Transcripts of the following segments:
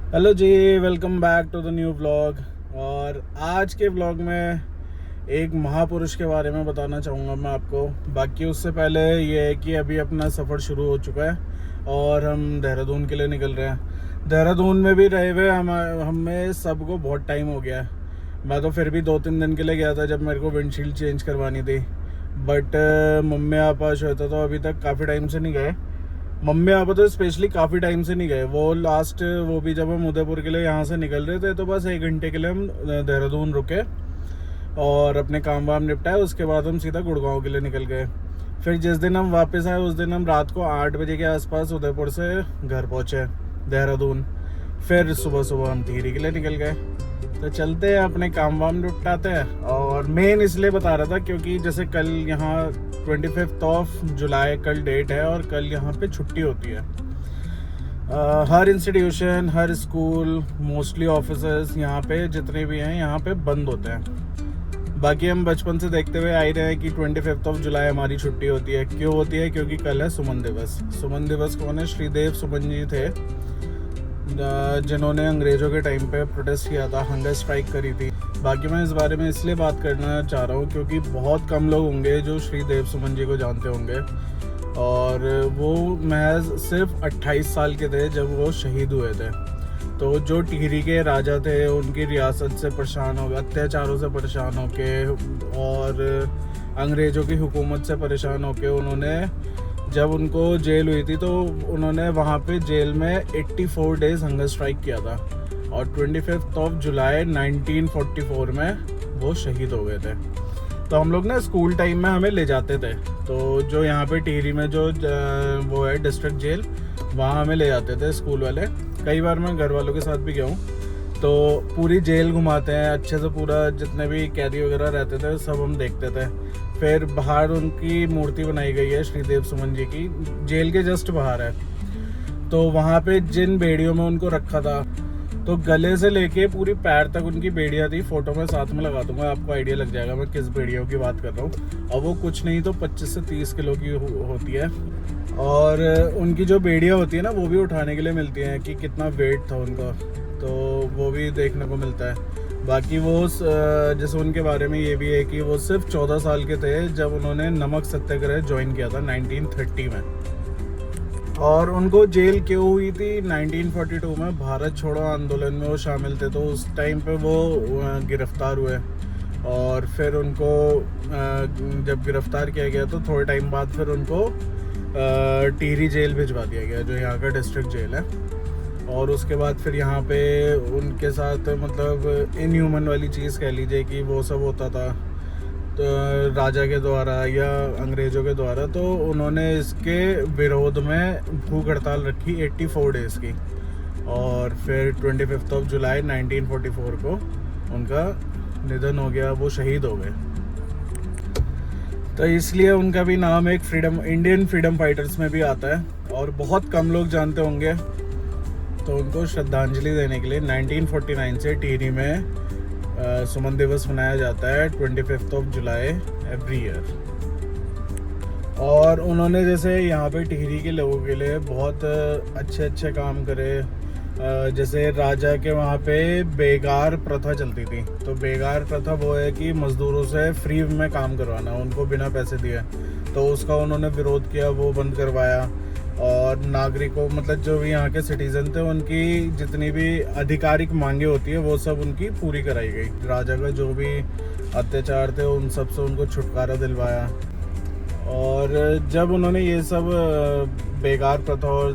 Hello जी, welcome back to the new vlog. और आज के व्लॉग में एक महापुरुष के बारे में बताना चाहूँगा मैं आपको। बाकी उससे पहले ये है कि अभी अपना सफ़र शुरू हो चुका है और हम देहरादून के लिए निकल रहे हैं। देहरादून में भी रहे हुए हमें सबको बहुत टाइम हो गया है। मैं तो फिर भी 2-3 दिन के लिए गया था जब मेरे को विंडशील्ड चेंज करवानी थी। बट मम्मी पापा श्वेता तो अभी तक काफ़ी टाइम से नहीं गए। मम्मी पापा तो स्पेशली काफ़ी टाइम से नहीं गए। वो भी जब हम उदयपुर के लिए यहाँ से निकल रहे थे तो बस 1 घंटे के लिए हम देहरादून रुके और अपने काम वाम निपटाए। उसके बाद हम सीधा गुड़गांव के लिए निकल गए। फिर जिस दिन हम वापस आए उस दिन हम रात को 8 बजे के आसपास उदयपुर से घर पहुँचे देहरादून। फिर सुबह सुबह हम टिहरी के लिए निकल गए। तो चलते हैं, अपने काम वाम निपटाते हैं। और मेन इसलिए बता रहा था क्योंकि जैसे कल यहाँ 25 जुलाई कल डेट है और कल यहाँ पे छुट्टी होती है। हर इंस्टीट्यूशन, हर स्कूल, मोस्टली ऑफिसेस यहाँ पे जितने भी हैं यहाँ पे बंद होते हैं। बाकी हम बचपन से देखते हुए आ ही रहे हैं कि 25 जुलाई हमारी छुट्टी होती है। क्यों होती है? क्योंकि कल है सुमन दिवस। सुमन दिवस कौन है? श्रीदेव सुमन जी थे, जिन्होंने अंग्रेज़ों के टाइम पे प्रोटेस्ट किया था, हंगर स्ट्राइक करी थी। बाकी मैं इस बारे में इसलिए बात करना चाह रहा हूँ क्योंकि बहुत कम लोग होंगे जो श्रीदेव सुमन जी को जानते होंगे। और वो महज सिर्फ 28 साल के थे जब वो शहीद हुए थे। तो जो टिहरी के राजा थे उनकी रियासत से परेशान हो गए, अत्याचारों से परेशान होके और अंग्रेज़ों की हुकूमत से परेशान होके उन्होंने, जब उनको जेल हुई थी तो उन्होंने वहाँ पे जेल में 84 डेज हंगर स्ट्राइक किया था। और 25 जुलाई 1944 में वो शहीद हो गए थे। तो हम लोग ना स्कूल टाइम में हमें ले जाते थे। तो जो यहाँ पे टिहरी में जो वो है डिस्ट्रिक्ट जेल, वहाँ हमें ले जाते थे स्कूल वाले। कई बार मैं घर वालों के साथ भी गया हूँ। तो पूरी जेल घुमाते हैं अच्छे से, पूरा जितने भी कैदी वगैरह रहते थे सब हम देखते थे। फिर बाहर उनकी मूर्ति बनाई गई है श्रीदेव सुमन जी की, जेल के जस्ट बाहर है। तो वहाँ पे जिन बेड़ियों में उनको रखा था, तो गले से लेके पूरी पैर तक उनकी बेड़ियाँ थी। फोटो में साथ में लगा दूंगा, आपको आइडिया लग जाएगा मैं किस बेड़ियों की बात कर रहा हूँ। और वो कुछ नहीं तो 25 से 30 किलो की होती है। और उनकी जो बेड़ियाँ होती है ना, वो भी उठाने के लिए मिलती हैं कि कितना वेट था उनका, तो वो भी देखने को मिलता है। बाकी वो जैसे उनके बारे में ये भी है कि वो सिर्फ 14 साल के थे जब उन्होंने नमक सत्याग्रह ज्वाइन किया था 1930 में। और उनको जेल क्यों हुई थी? 1942 में भारत छोड़ो आंदोलन में वो शामिल थे, तो उस टाइम पे वो गिरफ्तार हुए। और फिर उनको जब गिरफ्तार किया गया तो थोड़े टाइम बाद फिर उनको टिहरी जेल भिजवा दिया गया, जो यहाँ का डिस्ट्रिक्ट जेल है। और उसके बाद फिर यहाँ पे उनके साथ मतलब इनह्यूमन वाली चीज़ कह लीजिए कि वो सब होता था, तो राजा के द्वारा या अंग्रेज़ों के द्वारा। तो उन्होंने इसके विरोध में भूख हड़ताल रखी 84 डेज़ की। और फिर 25 जुलाई 1944 को उनका निधन हो गया, वो शहीद हो गए। तो इसलिए उनका भी नाम एक इंडियन फ्रीडम फाइटर्स में भी आता है और बहुत कम लोग जानते होंगे। तो उनको श्रद्धांजलि देने के लिए 1949 से टिहरी में सुमन दिवस मनाया जाता है 25 जुलाई एवरी ईयर। और उन्होंने जैसे यहाँ पे टिहरी के लोगों के लिए बहुत अच्छे अच्छे काम करे। जैसे राजा के वहाँ पे बेगार प्रथा चलती थी। तो बेगार प्रथा वो है कि मज़दूरों से फ्री में काम करवाना, उनको बिना पैसे दिए। तो उसका उन्होंने विरोध किया, वो बंद करवाया। और नागरिकों, मतलब जो भी यहाँ के सिटीज़न थे, उनकी जितनी भी आधिकारिक मांगे होती है वो सब उनकी पूरी कराई गई। राजा का जो भी अत्याचार थे उन सब से उनको छुटकारा दिलवाया। और जब उन्होंने ये सब बेकार प्रथा और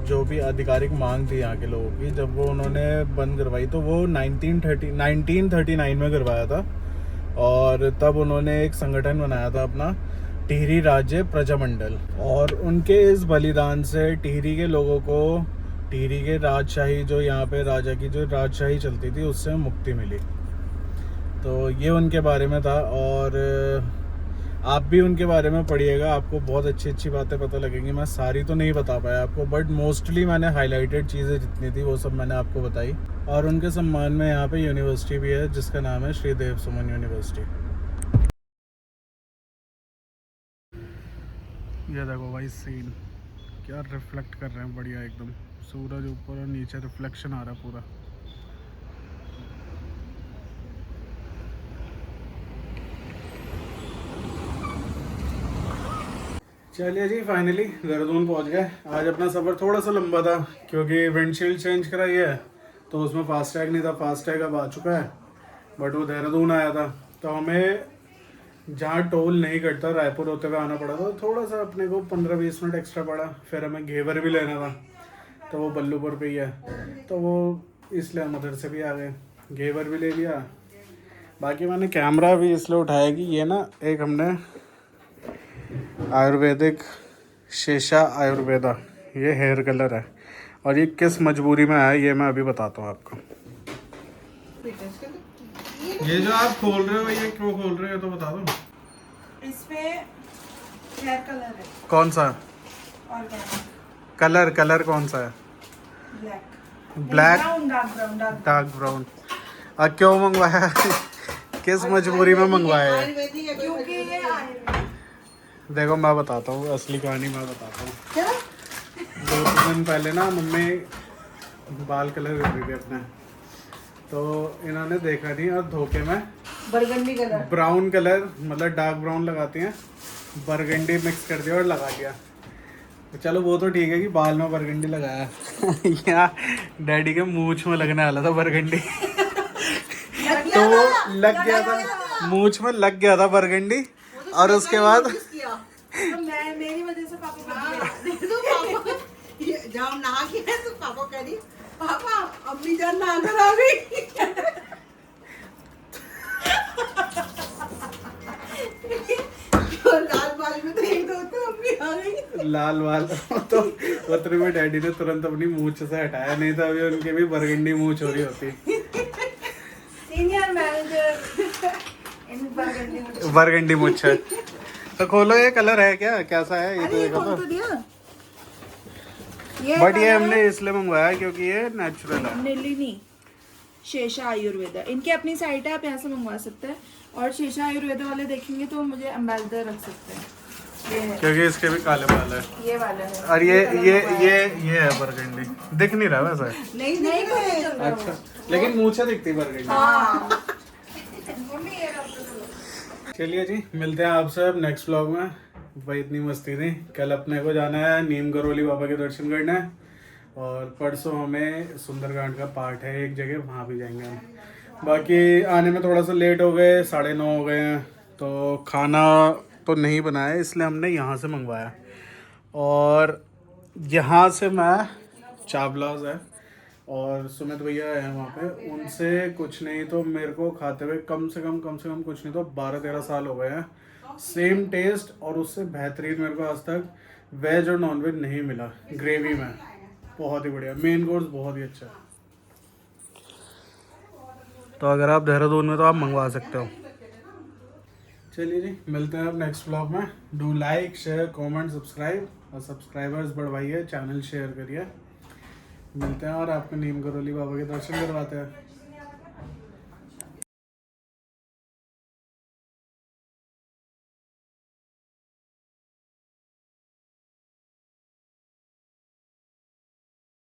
जो भी आधिकारिक मांग थी यहाँ के लोगों की, जब वो उन्होंने बंद करवाई तो वो 1939 में करवाया था। और तब उन्होंने एक संगठन बनाया था अपना, टिहरी राज्य प्रजामंडल। और उनके इस बलिदान से टिहरी के लोगों को, टिहरी के राजशाही, जो यहाँ पे राजा की जो राजशाही चलती थी, उससे मुक्ति मिली। तो ये उनके बारे में था। और आप भी उनके बारे में पढ़िएगा, आपको बहुत अच्छी अच्छी बातें पता लगेंगी। मैं सारी तो नहीं बता पाया आपको, बट मोस्टली मैंने हाईलाइटेड चीज़ें जितनी थी वो सब मैंने आपको बताई। और उनके सम्मान में यहाँ पे यूनिवर्सिटी भी है जिसका नाम है श्रीदेव सुमन यूनिवर्सिटी। ये देखो भाई सीन क्या रिफ्लेक्ट कर रहे हैं, बढ़िया एकदम सूरज ऊपर और नीचे रिफ्लेक्शन आ रहा है पूरा। चलिए जी, फाइनली देहरादून पहुंच गए। आज अपना सफ़र थोड़ा सा लंबा था क्योंकि विंडशील्ड चेंज कराई है तो उसमें फास्टैग नहीं था। फास्टैग अब आ चुका है, बट वो देहरादून आया था तो हमें जहाँ टोल नहीं कटता रायपुर होते हुए आना पड़ा था। थोड़ा सा अपने को 15-20 मिनट एक्स्ट्रा पड़ा। फिर हमें घेवर भी लेना था तो वो बल्लूपुर पे ही है, तो वो इसलिए हम उधर से भी आ गए, घेवर भी ले लिया। बाकी मैंने कैमरा भी इसलिए उठाया कि ये ना एक हमने आयुर्वेदिक शेषा आयुर्वेदा, ये हेयर कलर है और ये किस मजबूरी में आया ये मैं अभी बताता हूँ आपको। ये जो आप खोल रहे हो ये क्यों खोल रहे हो तो बता दो। इसमें हेयर कलर है। कौन सा ऑर्गेनिक कलर कौन सा है? Black dark brown. क्यों मंगवाया? किस मजबूरी में मंगवाया है? क्योंकि ये आयुर्वेदिक। देखो मैं बताता हूँ असली कहानी, मैं बताता हूँ। 2 दिन पहले ना मम्मी बाल कलर कर रही थी अपने, तो इन्होंने देखा नहीं और धोखे में बरगंडी कलर, ब्राउन कलर मतलब डार्क ब्राउन लगाती हैं, बरगंडी मिक्स कर दिया और लगा दिया। तो चलो वो तो ठीक है कि बाल में बरगंडी लगाया यहाँ डैडी के मूंछ में लगने वाला था बरगंडी तो वो लग गया था मूंछ में, लग गया था बरगंडी और उसके बाद तो मैं मेरी वजह से पापा जब हम नहा के तो पापा कह रही पापा अम्मी जान नहा कर आ गई। लाल बाल में तो एक दो तो अम्मी आ गई। लाल बाल तो उतने में डैडी ने तुरंत अपनी मूंछ से हटाया, नहीं था अभी उनके भी बरगंडी मूंछ हो रही होती। सीनियर मैनेजर इन बरगंडी मूंछ है। तो खोलो ये कलर है क्या, कैसा है ये तो देखो तो तो। दिया बट ये हमने इसलिए मंगवाया क्योंकि ये नेचुरल है। नलिनी शेषा आयुर्वेदा, इनकी अपनी साइट है, आप यहाँ से मंगवा सकते हैं। और शेषा आयुर्वेदा वाले देखेंगे तो मुझे एम्बेसडर रख सकते हैं, ये है, क्योंकि इसके भी काले बाल है ये वाला है। और ये है बरगंडी। दिख नहीं रहा वैसा। नहीं नहीं पता चल रहा अच्छा, लेकिन मूंछें दिखती बरगंडी। हाँ। चलिए जी, मिलते हैं आपसे अब नेक्स्ट व्लॉग में। भाई इतनी मस्ती थी। कल अपने को जाना है नीम करोली बाबा के दर्शन करना है और परसों हमें सुंदरकांड का पाठ है एक जगह, वहाँ भी जाएंगे हम। बाकी आने में थोड़ा सा लेट हो गए, 9:30 हो गए हैं, तो खाना तो नहीं बनाया इसलिए हमने यहाँ से मंगवाया। और यहाँ से मैं चावलाज है और सुमित भैया है वहाँ पे, उनसे कुछ नहीं तो मेरे को खाते हुए कम से कम कुछ नहीं तो 12-13 साल हो गए हैं। सेम टेस्ट और उससे बेहतरीन मेरे को आज तक वेज और नॉन वेज नहीं मिला। ग्रेवी में बहुत ही बढ़िया, मेन कोर्स बहुत ही अच्छा। तो अगर आप देहरादून में तो आप मंगवा सकते हो। चलिए जी, मिलते हैं अब नेक्स्ट व्लॉग में। Do like share comment subscribe, और सब्सक्राइबर्स बढ़वाइए, चैनल शेयर करिए। मिलते हैं और आपको नीम करोली बाबा के दर्शन करवाते हैं।